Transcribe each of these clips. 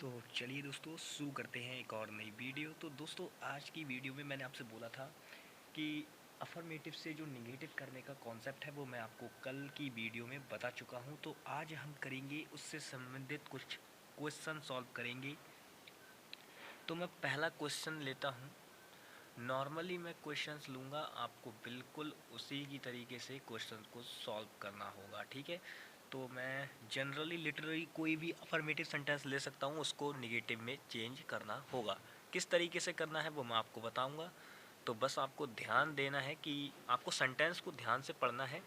तो चलिए दोस्तों शुरू करते हैं एक और नई वीडियो। तो दोस्तों आज की वीडियो में मैंने आपसे बोला था कि अफर्मेटिव से जो निगेटिव करने का कॉन्सेप्ट है वो मैं आपको कल की वीडियो में बता चुका हूँ। तो आज हम करेंगे उससे संबंधित कुछ क्वेश्चन सॉल्व करेंगे। तो मैं पहला क्वेश्चन लेता हूँ। नॉर्मली मैं क्वेश्चंस लूँगा, आपको बिल्कुल उसी की तरीके से क्वेश्चन को सॉल्व करना होगा, ठीक है। तो मैं जनरली लिटरली कोई भी अफर्मेटिव सेंटेंस ले सकता हूँ, उसको निगेटिव में चेंज करना होगा। किस तरीके से करना है वो मैं आपको बताऊँगा। तो बस आपको ध्यान देना है कि आपको सेंटेंस को ध्यान से पढ़ना है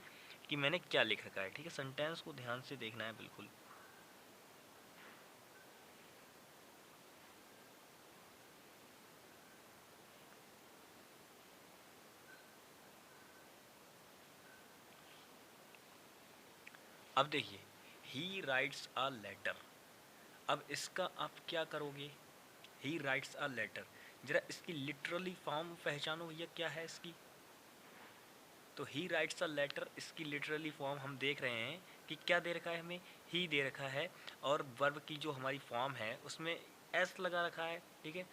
कि मैंने क्या लिख रखा है, ठीक है। सेंटेंस को ध्यान से देखना है बिल्कुल। अब देखिए, ही राइट्स अ लेटर। अब इसका आप क्या करोगे? ही राइट्स अ लेटर, जरा इसकी लिटरली फॉर्म पहचानो भैया, क्या है इसकी। तो ही राइट्स अ लेटर, इसकी लिटरली फॉर्म हम देख रहे हैं कि क्या दे रखा है हमें, ही दे रखा है और वर्ब की जो हमारी फॉर्म है उसमें एस लगा रखा है, ठीक है।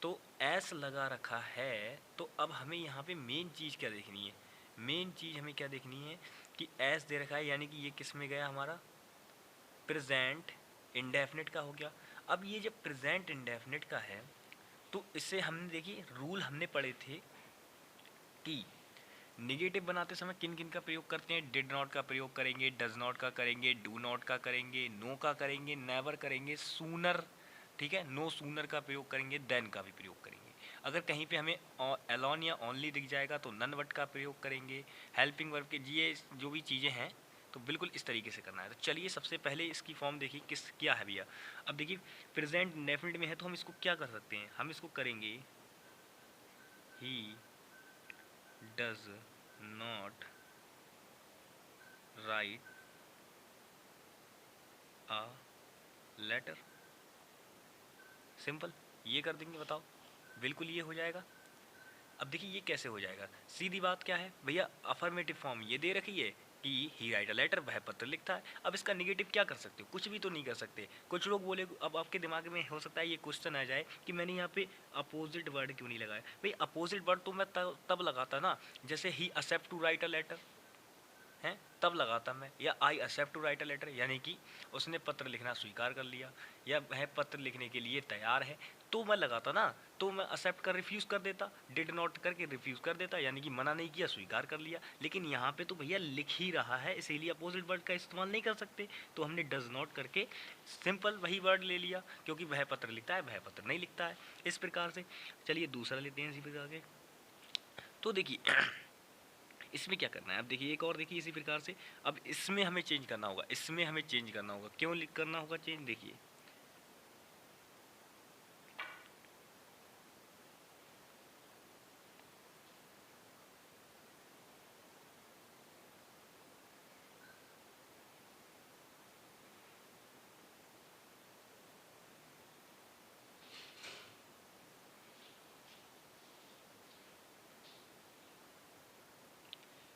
तो एस लगा रखा है, तो अब हमें यहाँ पे मेन चीज़ क्या देखनी है? मेन चीज़ हमें क्या देखनी है कि एस दे रखा है, यानी कि ये किस में गया हमारा, प्रेजेंट इंडेफिनिट का हो गया। अब ये जब प्रेजेंट इंडेफिनिट का है तो इससे हमने देखिए रूल हमने पढ़े थे कि निगेटिव बनाते समय किन किन का प्रयोग करते हैं। डिड नॉट का प्रयोग करेंगे, डज नॉट का करेंगे, डू नॉट का करेंगे, नो का करेंगे, नेवर करेंगे, सूनर, ठीक है, नो सूनर का प्रयोग करेंगे, देन का भी प्रयोग करेंगे। अगर कहीं पे हमें एलॉन या ओनली दिख जाएगा तो नन वट का प्रयोग करेंगे। हेल्पिंग वर्ब के ये जो भी चीज़ें हैं तो बिल्कुल इस तरीके से करना है। तो चलिए सबसे पहले इसकी फॉर्म देखिए किस क्या है भैया। अब देखिए प्रेजेंट डेफिनेट में है तो हम इसको क्या कर सकते हैं, हम इसको करेंगे he does not write a letter. Simple, ये कर देंगे, बताओ बिल्कुल ये हो जाएगा। अब देखिए ये कैसे हो जाएगा, सीधी बात क्या है भैया, अफर्मेटिव फॉर्म ये दे रखी है कि ही राइट अ लेटर, वह पत्र लिखता है। अब इसका निगेटिव क्या कर सकते हो, कुछ भी तो नहीं कर सकते। कुछ लोग बोले, अब आपके दिमाग में हो सकता है ये क्वेश्चन आ जाए कि मैंने यहाँ पे अपोजिट वर्ड क्यों नहीं लगाया। भाई अपोजिट वर्ड तो मैं तब लगाता ना, जैसे ही accept to write a letter हैं तब लगाता मैं, या I accept to write a letter, यानी कि उसने पत्र लिखना स्वीकार कर लिया या वह पत्र लिखने के लिए तैयार है, तो मैं लगाता ना। तो मैं एक्सेप्ट कर रिफ्यूज़ कर देता, डिड नॉट करके रिफ्यूज़ कर देता, यानी कि मना नहीं किया, स्वीकार कर लिया। लेकिन यहाँ पे तो भैया लिख ही रहा है, इसीलिए अपोजिट वर्ड का इस्तेमाल नहीं कर सकते। तो हमने डज नॉट करके सिंपल वही वर्ड ले लिया, क्योंकि वह पत्र लिखता है, वह पत्र नहीं लिखता है, इस प्रकार से। चलिए दूसरा लेते हैं इसी प्रकार के। तो देखिए इसमें क्या करना है, अब देखिए एक और देखिए इसी प्रकार से। अब इसमें हमें चेंज करना होगा, इसमें हमें चेंज करना होगा। क्यों करना होगा चेंज, देखिए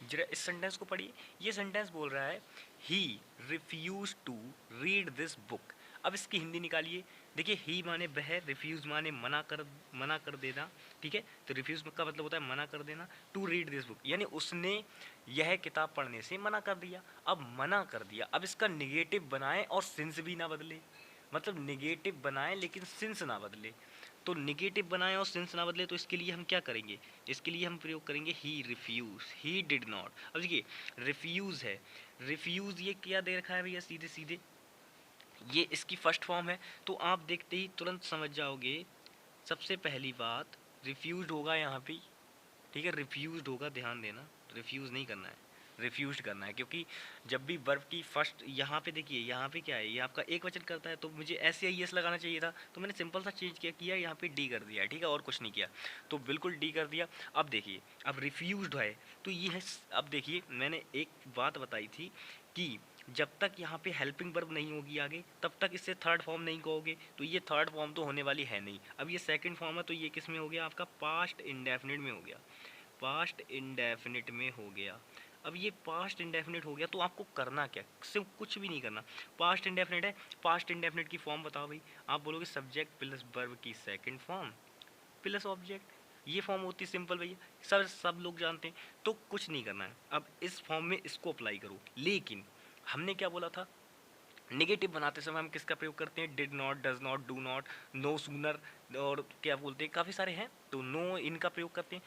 जरा इस सेंटेंस को पढ़िए। ये सेंटेंस बोल रहा है he refuse to read this book. अब इसकी हिंदी निकालिए। देखिए ही माने वह, रिफ्यूज माने मना कर देना, ठीक है। तो रिफ्यूज का मतलब होता है मना कर देना। टू रीड दिस बुक यानी उसने यह किताब पढ़ने से मना कर दिया। अब मना कर दिया, अब इसका निगेटिव बनाए और सिंस भी ना बदले, मतलब निगेटिव बनाए लेकिन सिंस ना बदले। तो निगेटिव बनाए और सेंस ना बदले, तो इसके लिए हम क्या करेंगे, इसके लिए हम प्रयोग करेंगे he refuse, he did not. अब देखिए रिफ्यूज है, रिफ्यूज ये क्या दे रखा है भैया, सीधे सीधे ये इसकी फर्स्ट फॉर्म है। तो आप देखते ही तुरंत समझ जाओगे, सबसे पहली बात रिफ्यूज होगा यहाँ पे, ठीक है, रिफ्यूज होगा, ध्यान देना, रिफ्यूज नहीं करना है, रिफ्यूज करना है। क्योंकि जब भी वर्ब की फर्स्ट यहाँ पे देखिए, यहाँ पे क्या है, ये आपका एक वचन करता है, तो मुझे ऐसे ही यस लगाना चाहिए था, तो मैंने सिंपल सा चेंज किया, यहाँ पे डी कर दिया, ठीक है, और कुछ नहीं किया, तो बिल्कुल डी कर दिया। अब देखिए अब रिफ्यूज है तो ये है। अब देखिए मैंने एक बात बताई थी कि जब तक यहाँ पे हेल्पिंग वर्ब नहीं होगी आगे, तब तक इससे थर्ड फॉर्म नहीं कहोगे, तो ये थर्ड फॉर्म तो होने वाली है नहीं। अब ये सेकंड फॉर्म है, तो ये किस में हो गया आपका, पास्ट इंडेफिनिट में हो गया, पास्ट इंडेफिनिट में हो गया। अब ये पास्ट इंडेफिनिट हो गया, तो आपको करना क्या, सिर्फ कुछ भी नहीं करना। पास्ट इंडेफिनिट है, पास्ट इंडेफिनिट की फॉर्म बताओ भाई। आप बोलोगे सब्जेक्ट प्लस वर्ब की सेकंड फॉर्म प्लस ऑब्जेक्ट, ये फॉर्म होती है सिंपल भैया, सब लोग जानते हैं। तो कुछ नहीं करना है, अब इस फॉर्म में इसको अप्लाई करो। लेकिन हमने क्या बोला था, नेगेटिव बनाते समय हम किसका प्रयोग करते हैं, did not, does not, do not, no sooner, और क्या बोलते हैं, काफ़ी सारे हैं, तो नो इनका प्रयोग करते हैं।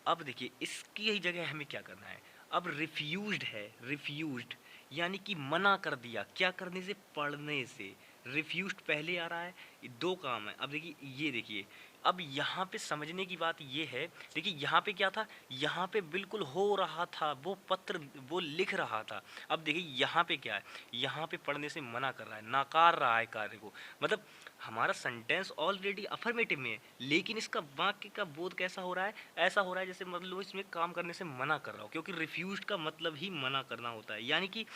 अब देखिए इसकी यही जगह हमें क्या करना है। अब रिफ्यूज्ड है, रिफ्यूज्ड यानी कि मना कर दिया, क्या करने से, पढ़ने से। रिफ्यूज्ड पहले आ रहा है, दो काम है। अब देखिए ये देखिए, अब यहाँ पे समझने की बात ये है, देखिए यहाँ पे क्या था, यहाँ पे बिल्कुल हो रहा था, वो पत्र वो लिख रहा था। अब देखिए यहाँ पे क्या है, यहाँ पे पढ़ने से मना कर रहा है, नाकार रहा है कार्य को। मतलब हमारा सेंटेंस ऑलरेडी अफर्मेटिव में है, लेकिन इसका वाक्य का बोध कैसा हो रहा है, ऐसा हो रहा है जैसे मतलब इसमें काम करने से मना कर रहा हो, क्योंकि रिफ्यूज्ड का मतलब ही मना करना होता है। यानी कि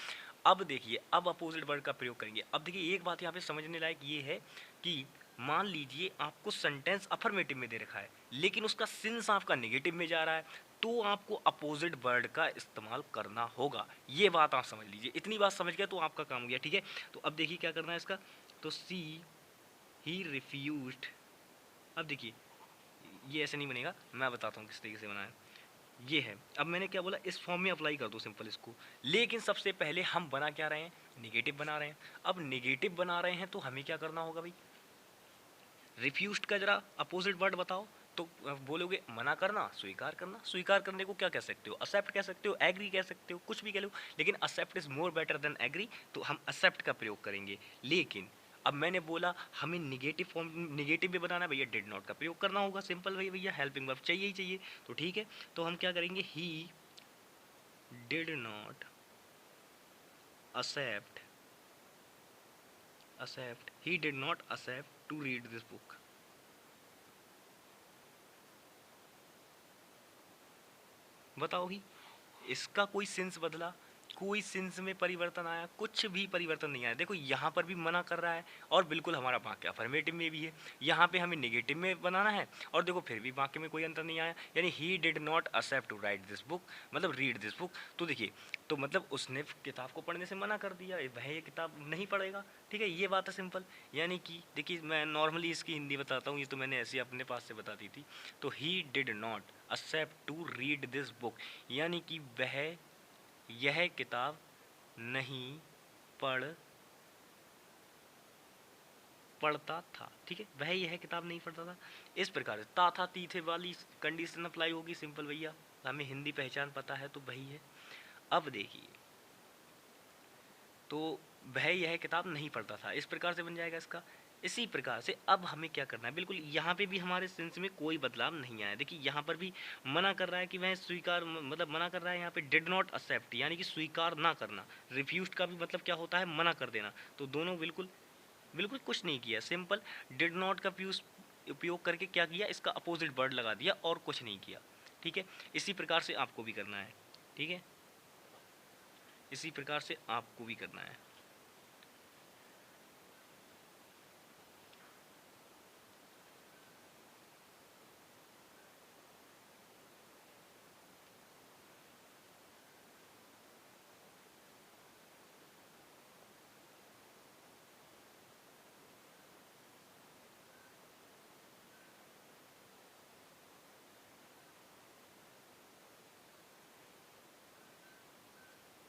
अब देखिए, अब अपोजिट वर्ड का प्रयोग करेंगे। अब देखिए एक बात यहाँ पे समझने लायक ये है कि मान लीजिए आपको सेंटेंस अफर्मेटिव में दे रखा है, लेकिन उसका सिंस आपका नेगेटिव में जा रहा है, तो आपको अपोजिट वर्ड का इस्तेमाल करना होगा। ये बात आप समझ लीजिए, इतनी बात समझ गए तो आपका काम हो गया, ठीक है। तो अब देखिए क्या करना है इसका, तो सी ही रिफ्यूज्ड। अब देखिए ये ऐसे नहीं बनेगा, मैं बताता हूँ किस तरीके से बनाए। ये है, अब मैंने क्या बोला, इस फॉर्म में अप्लाई कर दो सिंपल इसको। लेकिन सबसे पहले हम बना क्या रहे हैं, निगेटिव बना रहे हैं। अब निगेटिव बना रहे हैं तो हमें क्या करना होगा भाई, रिफ्यूज्ड का जरा अपोजिट वर्ड बताओ। तो बोलोगे मना करना, स्वीकार करना। स्वीकार करने को क्या कह सकते हो, एक्सेप्ट कह सकते हो, एग्री कह सकते हो, कुछ भी कह लो, लेकिन accept is more better than agree, तो हम एक्सेप्ट का प्रयोग करेंगे। लेकिन अब मैंने बोला हमें निगेटिव फॉर्म, निगेटिव भी बनाना है भैया, डिड नॉट का प्रयोग करना होगा सिंपल भैया, भैया हेल्पिंग वर्ब चाहिए ही चाहिए। तो ठीक है, तो हम क्या करेंगे, ही did not accept he did not accept to read this book। बताओ ही, इसका कोई सेंस बदला, कोई सेंस में परिवर्तन आया, कुछ भी परिवर्तन नहीं आया। देखो यहाँ पर भी मना कर रहा है, और बिल्कुल हमारा वाक्य अफर्मेटिव में भी है। यहाँ पे हमें नेगेटिव में बनाना है, और देखो फिर भी वाक्य में कोई अंतर नहीं आया। यानी he did not accept to write this book, मतलब रीड दिस बुक। तो देखिए, तो मतलब उसने किताब को पढ़ने से मना कर दिया, वह ये किताब नहीं पढ़ेगा। ठीक है, ये बात है सिंपल। यानी कि देखिए मैं नॉर्मली इसकी हिंदी बताता हूँ, ये तो मैंने ऐसे अपने पास से बता दी थी। तो he did not accept to read this book, यानी कि वह यह किताब नहीं पढ़ पढ़ता था। ठीक है, वह यह किताब नहीं पढ़ता था। इस प्रकार से ता था ती थे वाली कंडीशन अप्लाई होगी सिंपल भैया, हमें हिंदी पहचान पता है तो वही है। अब देखिए, तो वह यह किताब नहीं पढ़ता था, इस प्रकार से बन जाएगा इसका। इसी प्रकार से अब हमें क्या करना है, बिल्कुल यहाँ पे भी हमारे सेंस में कोई बदलाव नहीं आया। देखिए यहाँ पर भी मना कर रहा है कि वह स्वीकार, मतलब मना कर रहा है यहाँ पे डिड नॉट एक्सेप्ट, यानी कि स्वीकार ना करना। रिफ्यूज्ड का भी मतलब क्या होता है, मना कर देना। तो दोनों बिल्कुल बिल्कुल कुछ नहीं किया, सिंपल डिड नॉट का उपयोग करके क्या किया, इसका अपोजिट वर्ड लगा दिया और कुछ नहीं किया। ठीक है, इसी प्रकार से आपको भी करना है। ठीक है, इसी प्रकार से आपको भी करना है।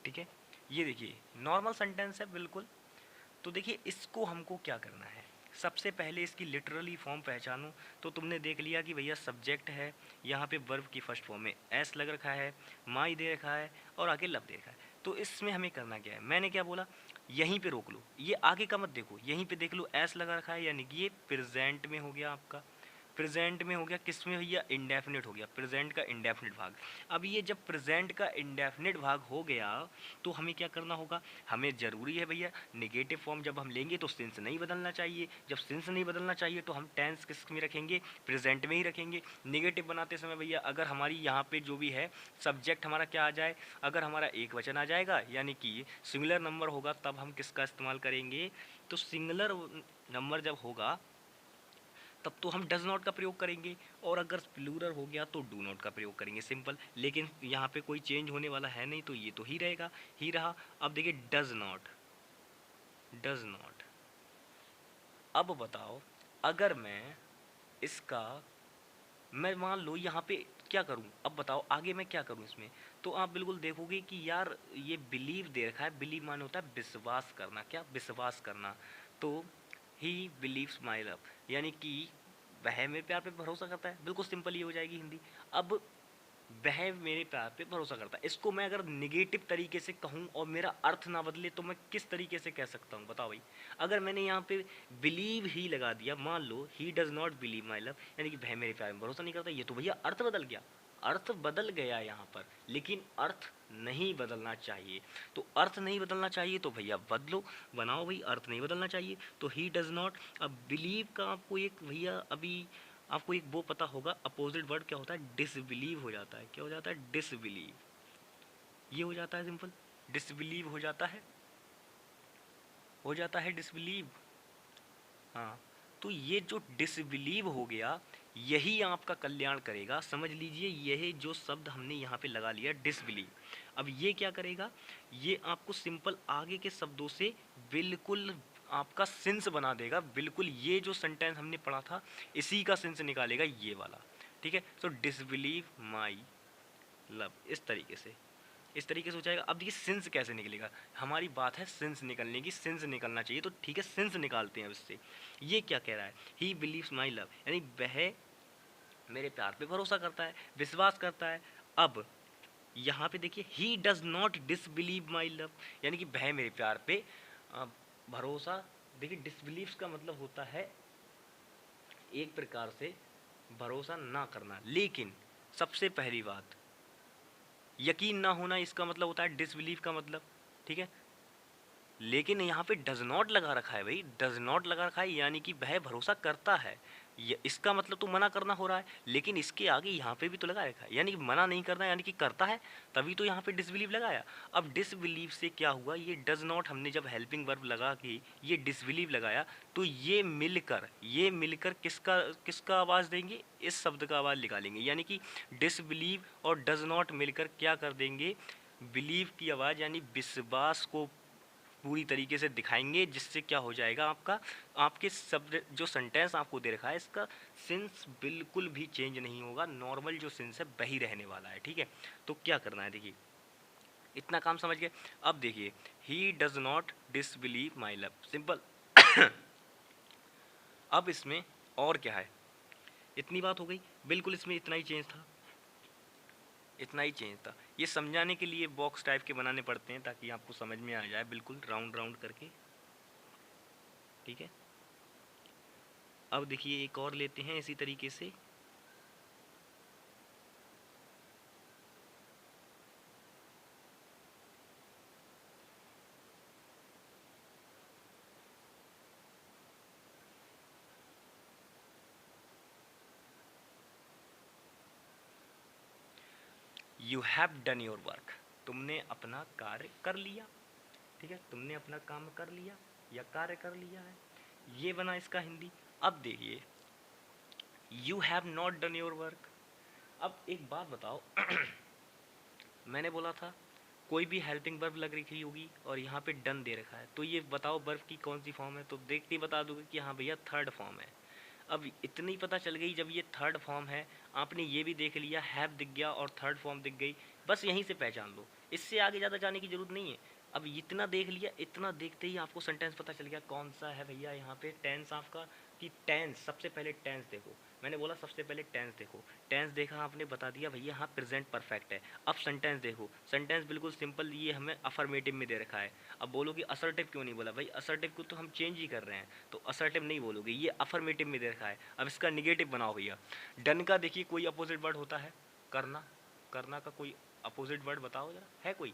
ठीक है, ये देखिए नॉर्मल सेंटेंस है बिल्कुल। तो देखिए इसको हमको क्या करना है, सबसे पहले इसकी लिटरली फॉर्म पहचानो। तो तुमने देख लिया कि भैया सब्जेक्ट है, यहाँ पे वर्ब की फर्स्ट फॉर्म में एस लग रखा है, माई दे रखा है, और आगे लव दे रखा है। तो इसमें हमें करना क्या है, मैंने क्या बोला, यहीं पे रोक लो, ये आगे का मत देखो, यहीं पे देख लो एस लगा रखा है, यानी कि ये प्रेजेंट में हो गया आपका। प्रेजेंट में हो गया, किस में भैया, इंडेफिनिट हो गया, प्रेजेंट का इंडेफिनिट भाग। अब ये जब प्रेजेंट का इंडेफिनिट भाग हो गया, तो हमें क्या करना होगा, हमें ज़रूरी है भैया नेगेटिव फॉर्म जब हम लेंगे तो सेंस नहीं बदलना चाहिए। जब सेंस नहीं बदलना चाहिए तो हम टेंस किस में रखेंगे, प्रेजेंट में ही रखेंगे। नेगेटिव बनाते समय भैया अगर हमारी यहाँ पे जो भी है सब्जेक्ट हमारा क्या आ जाए, अगर हमारा एक वचन आ जाएगा यानी कि सिंगुलर नंबर होगा, तब हम किसका इस्तेमाल करेंगे, तो सिंगुलर नंबर जब होगा तब तो हम डज नॉट का प्रयोग करेंगे, और अगर प्लूरल हो गया तो डू नॉट का प्रयोग करेंगे, सिंपल। लेकिन यहाँ पे कोई चेंज होने वाला है नहीं, तो ये तो ही रहेगा, ही रहा। अब देखिए डज नॉट, डज नॉट। अब बताओ, अगर मैं इसका, मैं मान लो यहाँ पे क्या करूँ, अब बताओ आगे मैं क्या करूँ इसमें। तो आप बिल्कुल देखोगे कि यार ये बिलीव दे रखा है, बिलीव माने होता है विश्वास करना, क्या विश्वास करना। तो ही बिलीव्स माई लव, यानी कि वह मेरे प्यार पे भरोसा करता है, बिल्कुल सिंपल ये हो जाएगी हिंदी। अब वह मेरे प्यार पे भरोसा करता है, इसको मैं अगर निगेटिव तरीके से कहूँ और मेरा अर्थ ना बदले तो मैं किस तरीके से कह सकता हूँ, बताओ भाई। अगर मैंने यहाँ पे बिलीव ही लगा दिया, मान लो he does not believe my love, यानी कि वह मेरे प्यार में भरोसा नहीं करता, ये तो भैया अर्थ बदल गया, अर्थ बदल गया यहाँ पर। लेकिन अर्थ नहीं बदलना चाहिए, तो अर्थ नहीं बदलना चाहिए तो भैया बदलो, बनाओ भाई, अर्थ नहीं बदलना चाहिए। तो ही डज नॉट, अब बिलीव का आपको एक भैया अभी आपको एक वो पता होगा, अपोजिट वर्ड क्या होता है, डिसबिलीव हो जाता है। क्या हो जाता है, डिसबिलीव, ये हो जाता है सिंपल, डिसबिलीव हो जाता है, हो जाता है डिसबिलीव। हाँ, तो ये जो डिसबिलीव हो गया, यही आपका कल्याण करेगा, समझ लीजिए। यह जो शब्द हमने यहाँ पे लगा लिया डिसबिलीव, अब ये क्या करेगा, ये आपको सिंपल आगे के शब्दों से बिल्कुल आपका सेंस बना देगा, बिल्कुल ये जो सेंटेंस हमने पढ़ा था इसी का सेंस निकालेगा ये वाला, ठीक है। सो डिसबिलीव माई लव, इस तरीके से हो जाएगा। अब देखिए सेंस कैसे निकलेगा, हमारी बात है सेंस निकलने की, सेंस निकलना चाहिए, तो ठीक है सेंस निकालते हैं अब इससे। ये क्या कह रहा है, ही बिलीव्स माई लव, यानी वह मेरे प्यार पे भरोसा करता है, विश्वास करता है। अब यहाँ पे देखिए ही does not disbelieve my love, यानी कि वह मेरे प्यार पे भरोसा, देखिए डिसबिलीव का मतलब होता है एक प्रकार से भरोसा ना करना। लेकिन सबसे पहली बात, यकीन ना होना, इसका मतलब होता है डिसबिलीव का मतलब, ठीक है। लेकिन यहाँ पे डज नॉट लगा रखा है भाई, डज नॉट लगा रखा है, यानी कि वह भरोसा करता है, इसका मतलब तो मना करना हो रहा है। लेकिन इसके आगे यहाँ पे भी तो लगा रखा है, यानी कि मना नहीं करना, यानी कि करता है, तभी तो यहाँ पे डिसबिलीव लगाया। अब डिसबिलीव से क्या हुआ, ये डज नॉट हमने जब हेल्पिंग वर्ब लगा के ये डिसबिलीव लगाया, तो ये मिलकर किसका किसका आवाज़ देंगे, इस शब्द का आवाज़ निकालेंगे। यानी कि डिसबिलीव और डज नॉट मिलकर क्या कर देंगे, बिलीव की आवाज़, यानी विश्वास को पूरी तरीके से दिखाएंगे, जिससे क्या हो जाएगा, आपका आपके शब्द जो सेंटेंस आपको दे रखा है इसका सेंस बिल्कुल भी चेंज नहीं होगा, नॉर्मल जो सेंस है वही रहने वाला है, ठीक है। तो क्या करना है, देखिए इतना काम समझ गए। अब देखिए ही does not disbelieve my love, simple. अब इसमें और क्या है, इतनी बात हो गई, बिल्कुल इसमें इतना ही चेंज था, इतना ही चेंज था। ये समझाने के लिए बॉक्स टाइप के बनाने पड़ते हैं ताकि आपको समझ में आ जाए, बिल्कुल राउंड राउंड करके, ठीक है। अब देखिए एक और लेते हैं इसी तरीके से, you have done your work, तुमने अपना कार्य कर लिया, ठीक है, तुमने अपना काम कर लिया या कार्य कर लिया है, ये बना इसका हिंदी। अब देखिए you have not done your work. अब एक बात बताओ, मैंने बोला था कोई भी हेल्पिंग वर्ब लग रखी होगी और यहाँ पे डन दे रखा है, तो ये बताओ वर्ब की कौन सी फॉर्म है, तो देखते ही बता दोगे कि हाँ भैया थर्ड फॉर्म है। अब इतनी पता चल गई, जब ये थर्ड फॉर्म है, आपने ये भी देख लिया, हैव दिख गया और थर्ड फॉर्म दिख गई, बस यहीं से पहचान लो, इससे आगे ज़्यादा जाने की जरूरत नहीं है। अब इतना देख लिया, इतना देखते ही आपको सेंटेंस पता चल गया कौन सा है भैया यहाँ पे टेंस आपका, कि टेंस, सबसे पहले टेंस देखो, मैंने बोला सबसे पहले टेंस देखो, टेंस देखा आपने, बता दिया भैया हाँ प्रेजेंट परफेक्ट है। अब सेंटेंस देखो, सेंटेंस बिल्कुल सिंपल, ये हमें अफर्मेटिव में दे रखा है। अब बोलोगे असर्टिव क्यों नहीं बोला, भाई असर्टिव को तो हम चेंज ही कर रहे हैं, तो असर्टिव नहीं बोलोगे, ये अफर्मेटिव में दे रखा है। अब इसका निगेटिव बनाओ भैया। डन का देखिए कोई अपोजिट वर्ड होता है, करना, करना का कोई अपोजिट वर्ड बताओ जरा, है कोई,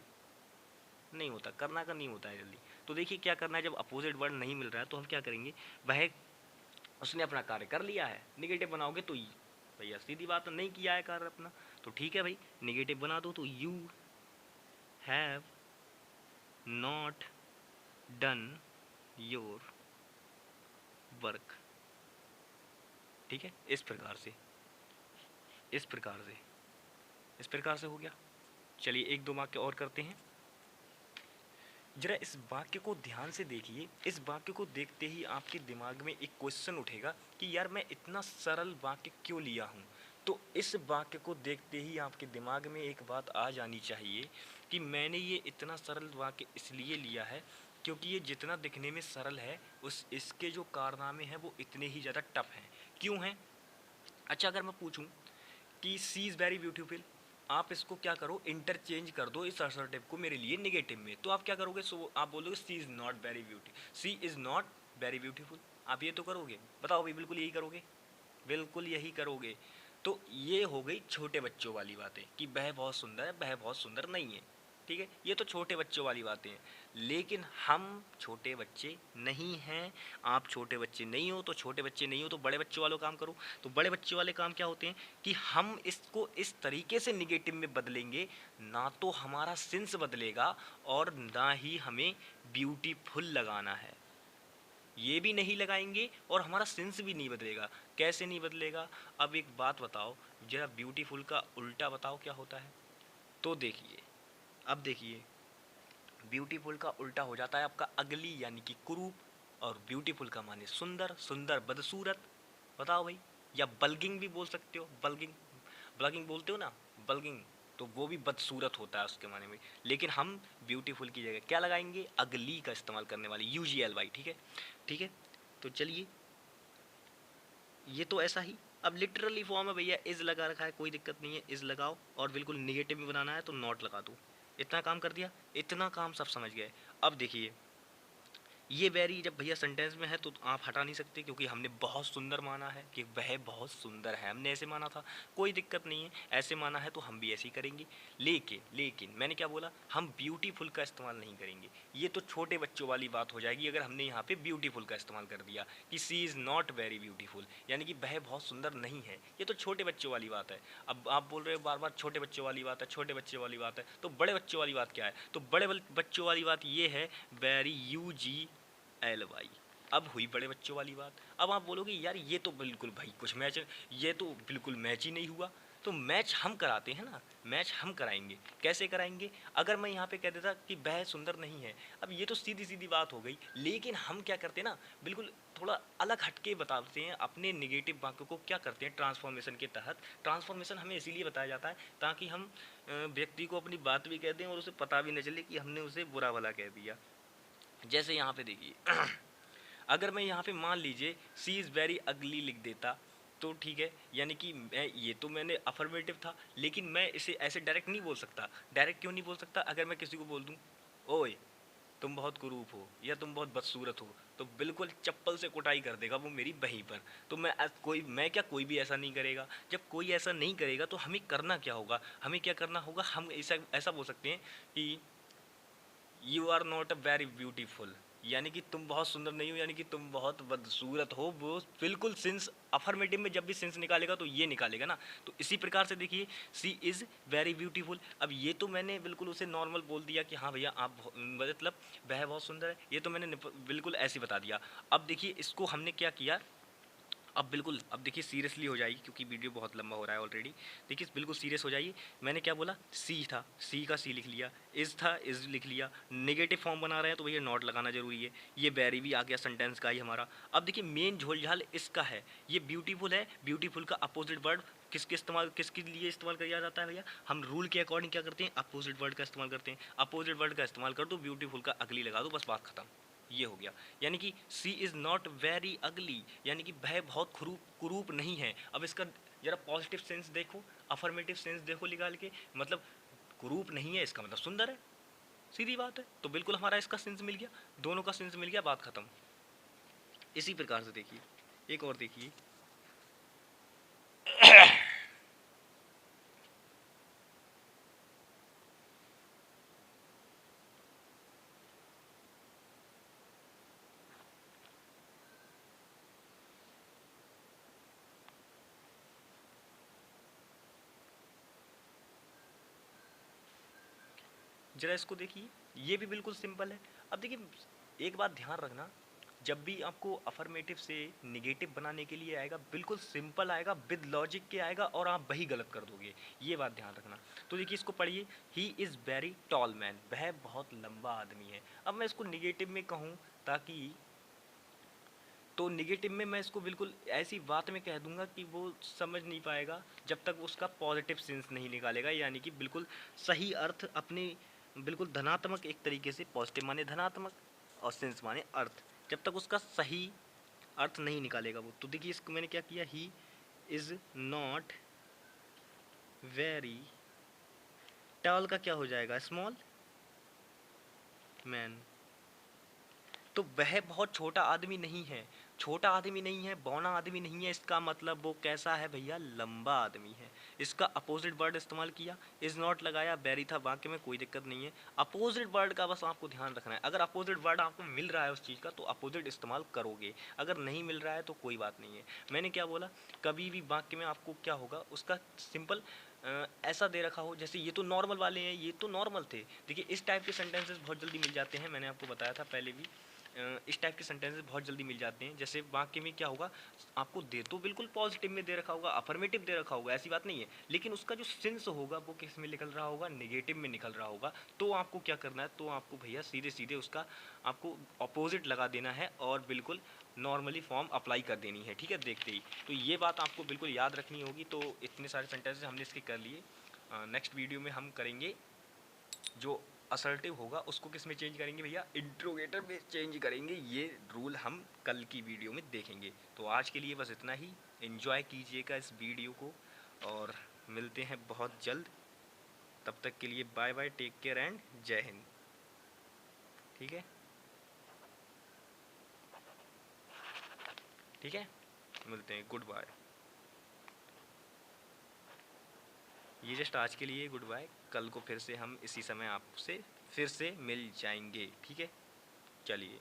नहीं होता, करना का नहीं होता है जल्दी। तो देखिए क्या करना है, जब अपोजिट वर्ड नहीं मिल रहा है तो हम क्या करेंगे, वह उसने अपना कार्य कर लिया है, निगेटिव बनाओगे तो भैया सीधी बात, नहीं किया है कार्य अपना, तो ठीक है भाई निगेटिव बना दो, तो you have not done your work, ठीक है, इस प्रकार से, इस प्रकार से, इस प्रकार से हो गया। चलिए एक दो वाक्य और करते हैं। जरा इस वाक्य को ध्यान से देखिए। इस वाक्य को देखते ही आपके दिमाग में एक क्वेश्चन उठेगा कि यार मैं इतना सरल वाक्य क्यों लिया हूँ। तो इस वाक्य को देखते ही आपके दिमाग में एक बात आ जानी चाहिए कि मैंने ये इतना सरल वाक्य इसलिए लिया है क्योंकि ये जितना दिखने में सरल है उस इसके जो कारनामे हैं वो इतने ही ज़्यादा टफ हैं। क्यों हैं? अच्छा, अगर मैं पूछूं कि सी इज़ वेरी ब्यूटीफुल, आप इसको क्या करो, इंटरचेंज कर दो इस असर्टिव को मेरे लिए नेगेटिव में, तो आप क्या करोगे? सो आप बोलोगे she is not very beauty, she is not very beautiful. आप ये तो करोगे, बताओ भाई, बिल्कुल यही करोगे, बिल्कुल यही करोगे। तो ये हो गई छोटे बच्चों वाली बातें कि वह बहुत सुंदर है, वह बहुत सुंदर नहीं है। ठीक है, ये तो छोटे बच्चों वाली बातें हैं। लेकिन हम छोटे बच्चे नहीं हैं। आप छोटे बच्चे नहीं हो तो छोटे बच्चे नहीं हो तो बड़े बच्चों वालों काम करो। तो बड़े बच्चों वाले काम क्या होते हैं कि हम इसको इस तरीके से निगेटिव में बदलेंगे, ना तो हमारा सेंस बदलेगा और ना ही हमें ब्यूटीफुल लगाना है, ये भी नहीं लगाएंगे और हमारा सेंस भी नहीं बदलेगा। कैसे नहीं बदलेगा? अब एक बात बताओ, जरा ब्यूटीफुल का उल्टा बताओ क्या होता है। तो देखिए, अब देखिए, ब्यूटीफुल का उल्टा हो जाता है आपका अगली यानी कि कुरूप, और ब्यूटीफुल का माने सुंदर, सुंदर बदसूरत। बताओ भाई, या बल्गिंग भी बोल सकते हो, बल्गिंग, ब्लगिंग बोलते हो ना, बल्गिंग, तो वो भी बदसूरत होता है उसके माने में। लेकिन हम ब्यूटीफुल की जगह क्या लगाएंगे? अगली का इस्तेमाल करने वाली, UGLY। ठीक है, ठीक है। तो चलिए, ये तो ऐसा ही। अब लिटरली फॉर्म है भैया, इज लगा रखा है, कोई दिक्कत नहीं है, इज लगाओ, और बिल्कुल निगेटिव में बनाना है तो नॉट लगा दो। इतना काम कर दिया, इतना काम सब समझ गए। अब देखिए, ये वेरी जब भैया सेंटेंस में है तो आप हटा नहीं सकते, क्योंकि हमने बहुत सुंदर माना है कि वह बहुत सुंदर है, हमने ऐसे माना था, कोई दिक्कत नहीं है, ऐसे माना है तो हम भी ऐसे ही करेंगे। लेकिन लेकिन मैंने क्या बोला? हम ब्यूटीफुल का इस्तेमाल नहीं करेंगे। ये तो छोटे बच्चों वाली बात हो जाएगी अगर हमने यहाँ पे ब्यूटीफुल का इस्तेमाल कर दिया कि सी इज़ नॉट वेरी ब्यूटीफुल, यानी कि वह बहुत सुंदर नहीं है। ये तो छोटे बच्चों वाली बात है। अब आप बोल रहे हो बार बार छोटे बच्चों वाली बात है, छोटे बच्चों वाली बात है, तो बड़े बच्चों वाली बात क्या है? तो बड़े बच्चों वाली बात ये है, वेरी UGLY। अब हुई बड़े बच्चों वाली बात। अब आप बोलोगे यार ये तो बिल्कुल भाई कुछ मैच, ये तो बिल्कुल मैच ही नहीं हुआ। तो मैच हम कराते हैं ना, मैच हम कराएंगे। कैसे कराएंगे? अगर मैं यहाँ पे कह देता कि वह सुंदर नहीं है, अब ये तो सीधी सीधी बात हो गई। लेकिन हम क्या करते हैं ना, बिल्कुल थोड़ा अलग हटके बताते हैं अपने निगेटिव वाक्यों को। क्या करते हैं? ट्रांसफॉर्मेशन के तहत। ट्रांसफॉर्मेशन हमें इसीलिए बताया जाता है ताकि हम व्यक्ति को अपनी बात भी कह दें और उसे पता भी न चले कि हमने उसे बुरा भला कह दिया। जैसे यहाँ पे देखिए, अगर मैं यहाँ पे मान लीजिए सी इज़ वेरी अगली लिख देता तो ठीक है, यानी कि मैं, ये तो मैंने अफर्मेटिव था, लेकिन मैं इसे ऐसे डायरेक्ट नहीं बोल सकता। डायरेक्ट क्यों नहीं बोल सकता? अगर मैं किसी को बोल दूँ, ओए तुम बहुत कुरूप हो या तुम बहुत बदसूरत हो, तो बिल्कुल चप्पल से कुटाई कर देगा वो मेरी बही पर। तो मैं क्या, कोई भी ऐसा नहीं करेगा। जब कोई ऐसा नहीं करेगा तो हमें करना क्या होगा? हमें क्या करना होगा? हम ऐसा ऐसा बोल सकते हैं कि you are not a very beautiful, यानी कि तुम बहुत सुंदर नहीं हो, यानी कि तुम बहुत बदसूरत हो। वो बिल्कुल सेंस, अफर्मेटिव में जब भी सेंस निकालेगा तो ये निकालेगा ना। तो इसी प्रकार से देखिए, सी इज़ वेरी ब्यूटीफुल। अब ये तो मैंने बिल्कुल उसे नॉर्मल बोल दिया कि हाँ भैया आप मतलब वह बहुत सुंदर है, ये तो मैंने बिल्कुल ऐसे बता दिया। अब देखिए इसको हमने क्या किया, अब बिल्कुल, अब देखिए सीरियसली हो जाएगी क्योंकि वीडियो बहुत लंबा हो रहा है ऑलरेडी। देखिए बिल्कुल सीरियस हो जाइए। मैंने क्या बोला? सी था, सी का सी लिख लिया। इज़ था, इज़ लिख लिया। नेगेटिव फॉर्म बना रहे हैं तो भैया नॉट लगाना जरूरी है। ये बैरी भी आ गया सेंटेंस का ही हमारा। अब देखिए मेन झोलझाल इसका है, ये ब्यूटीफुल है। ब्यूटीफुल का अपोजिट वर्ड किसके लिए इस्तेमाल किया जाता है भैया? हम रूल के अकॉर्डिंग क्या करते हैं? अपोजिट वर्ड का इस्तेमाल करते हैं। अपोजिट वर्ड का इस्तेमाल कर दो, ब्यूटीफुल का अगली लगा दो, बस बात खत्म। ये हो गया। यानी कि सी इज़ नॉट वेरी अगली, यानी कि वह बहुत कुरूप नहीं है। अब इसका जरा पॉजिटिव सेंस देखो, अफर्मेटिव सेंस देखो निकाल के, मतलब कुरूप नहीं है इसका मतलब सुंदर है, सीधी बात है। तो बिल्कुल हमारा इसका सेंस मिल गया, दोनों का सेंस मिल गया, बात खत्म। इसी प्रकार से देखिए, एक और देखिए, जरा इसको देखिए, ये भी बिल्कुल सिंपल है। अब देखिए एक बात ध्यान रखना, जब भी आपको अफर्मेटिव से निगेटिव बनाने के लिए आएगा, बिल्कुल सिंपल आएगा, विद लॉजिक के आएगा, और आप वही गलत कर दोगे, ये बात ध्यान रखना। तो देखिए इसको पढ़िए, he is very tall man, वह बहुत लंबा आदमी है। अब मैं इसको निगेटिव में कहूँ ताकि, तो निगेटिव में मैं इसको बिल्कुल ऐसी बात में कह दूंगा कि वो समझ नहीं पाएगा जब तक उसका पॉजिटिव सेंस नहीं निकालेगा, यानी कि बिल्कुल सही अर्थ अपने, बिल्कुल धनात्मक एक तरीके से, पॉजिटिव माने धनात्मक और सेंस माने अर्थ, जब तक उसका सही अर्थ नहीं निकालेगा वो। तो देखिए इसको मैंने क्या किया, he is not very tall का क्या हो जाएगा, स्मॉल मैन। तो वह बहुत छोटा आदमी नहीं है, छोटा आदमी नहीं है, बौना आदमी नहीं है, इसका मतलब वो कैसा है भैया, लंबा आदमी है। इसका अपोजिट वर्ड इस्तेमाल किया, इज़ नॉट लगाया, बैरी था, वाक्य में कोई दिक्कत नहीं है। अपोजिट वर्ड का बस आपको ध्यान रखना है, अगर अपोजिट वर्ड आपको मिल रहा है उस चीज़ का तो अपोजिट इस्तेमाल करोगे, अगर नहीं मिल रहा है तो कोई बात नहीं है। मैंने क्या बोला, कभी भी वाक्य में आपको क्या होगा, उसका सिंपल ऐसा दे रखा हो, जैसे ये तो नॉर्मल वाले हैं, ये तो नॉर्मल थे। देखिए इस टाइप के सेंटेंसेस बहुत जल्दी मिल जाते हैं, मैंने आपको बताया था पहले भी, इस टाइप के सेंटेंसेस बहुत जल्दी मिल जाते हैं। जैसे वाक्य में क्या होगा, आपको दे तो बिल्कुल पॉजिटिव में दे रखा होगा, अफर्मेटिव दे रखा होगा, ऐसी बात नहीं है, लेकिन उसका जो सेंस होगा वो किस में निकल रहा होगा, नेगेटिव में निकल रहा होगा। तो आपको क्या करना है, तो आपको भैया सीधे सीधे उसका आपको अपोजिट लगा देना है और बिल्कुल नॉर्मली फॉर्म अप्लाई कर देनी है, ठीक है, देखते ही। तो ये बात आपको बिल्कुल याद रखनी होगी। तो इतने सारे सेंटेंसेस हमने इसके कर लिए। नेक्स्ट वीडियो में हम करेंगे जो असर्टिव होगा उसको किस में चेंज करेंगे भैया, इंट्रोगेटर में चेंज करेंगे। ये रूल हम कल की वीडियो में देखेंगे। तो आज के लिए बस इतना ही, एंजॉय कीजिएगा इस वीडियो को और मिलते हैं बहुत जल्द। तब तक के लिए bye bye, take care and जय हिंद। ठीक है, ठीक है, मिलते हैं, गुड बाय। ये जस्ट आज के लिए गुड बाय, कल को फिर से हम इसी समय आपसे फिर से मिल जाएंगे, ठीक है, चलिए।